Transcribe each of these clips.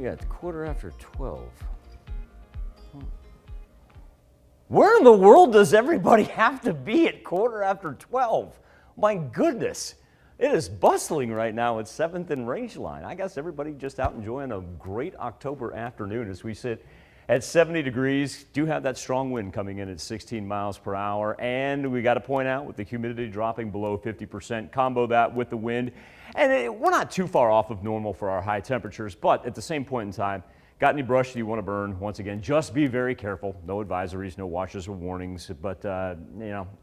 Yeah, it's quarter after 12. Where in the world does everybody have to be at quarter after 12? My goodness. It is bustling right now at 7th and Rangeline. I guess everybody just out enjoying a great October afternoon as we sit at 70 degrees. Do have that strong wind coming in at 16 miles per hour. And we got to point out with the humidity dropping below 50%, combo that with the wind. And we're not too far off of normal for our high temperatures, but at the same point in time, got any brush that you want to burn? Once again, just be very careful. No advisories, no watches or warnings, but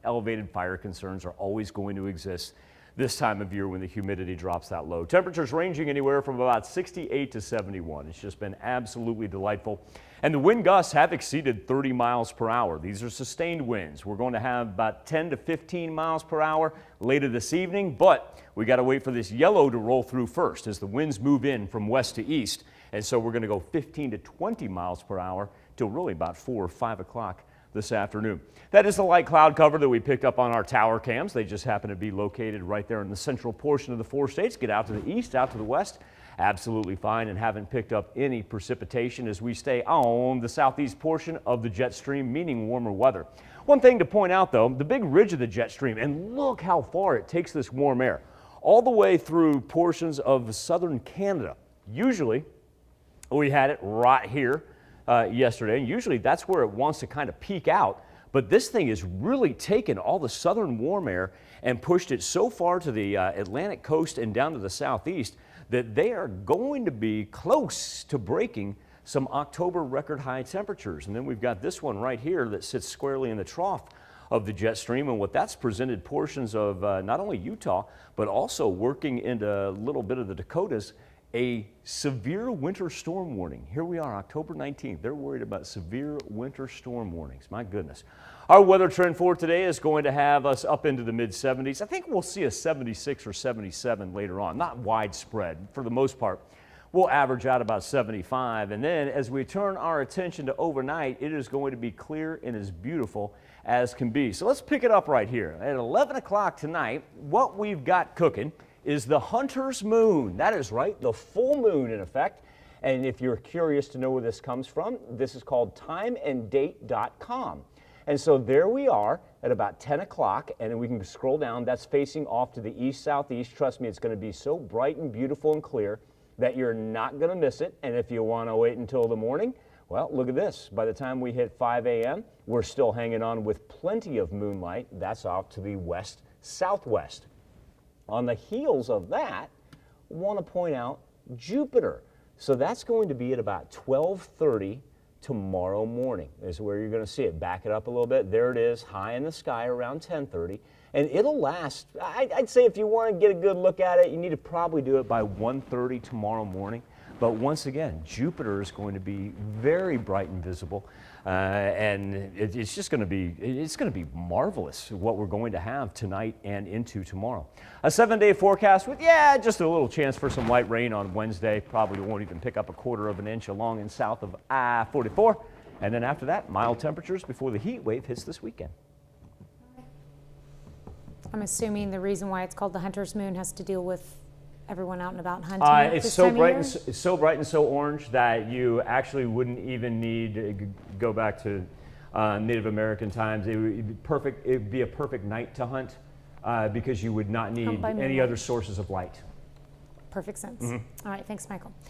elevated fire concerns are always going to exist this time of year when the humidity drops that low. Temperatures ranging anywhere from about 68 to 71. It's just been absolutely delightful. And the wind gusts have exceeded 30 miles per hour. These are sustained winds. We're going to have about 10 to 15 miles per hour later this evening, but we got to wait for this yellow to roll through first as the winds move in from west to east. And so we're going to go 15 to 20 miles per hour till really about 4 or 5 o'clock this afternoon. That is the light cloud cover that we picked up on our tower cams. They just happen to be located right there in the central portion of the 4 states. Get out to the east, out to the west, absolutely fine, and haven't picked up any precipitation as we stay on the southeast portion of the jet stream, meaning warmer weather. One thing to point out though, the big ridge of the jet stream, and look how far it takes this warm air, all the way through portions of southern Canada. Usually, we had it right here yesterday, and usually that's where it wants to kind of peak out. But this thing has really taken all the southern warm air and pushed it so far to the Atlantic coast and down to the southeast that they are going to be close to breaking some October record high temperatures. And then we've got this one right here that sits squarely in the trough of the jet stream, and what that's presented portions of not only Utah, but also working into a little bit of the Dakotas, a severe winter storm warning. Here we are, October 19th. They're worried about severe winter storm warnings. My goodness. Our weather trend for today is going to have us up into the mid 70s. I think we'll see a 76 or 77 later on, not widespread. For the most part, we'll average out about 75. And then as we turn our attention to overnight, it is going to be clear and as beautiful as can be. So let's pick it up right here. At 11 o'clock tonight, what we've got cooking is the Hunter's Moon. That is right, the full moon in effect. And if you're curious to know where this comes from, this is called timeanddate.com. And so there we are at about 10 o'clock, and then we can scroll down. That's facing off to the east-southeast. Trust me, it's going to be so bright and beautiful and clear that you're not going to miss it. And if you want to wait until the morning, well, look at this. By the time we hit 5 a.m., we're still hanging on with plenty of moonlight. That's off to the west-southwest. On the heels of that, I want to point out Jupiter. So that's going to be at about 12:30 tomorrow morning is where you're going to see it. Back it up a little bit. There it is, high in the sky around 10:30. And it'll last, I'd say if you want to get a good look at it, you need to probably do it by 1:30 tomorrow morning. But once again, Jupiter is going to be very bright and visible, and it's just going to be marvelous what we're going to have tonight and into tomorrow. A 7-day forecast with, just a little chance for some light rain on Wednesday. Probably won't even pick up a quarter of an inch along and south of I-44. And then after that, mild temperatures before the heat wave hits this weekend. I'm assuming the reason why it's called the Hunter's Moon has to deal with everyone out and about hunting. It's so bright and so orange that you actually wouldn't even need to go back to Native American times. It would be perfect. It would be a perfect night to hunt because you would not need any other sources of light. Perfect sense. All right, thanks, Michael.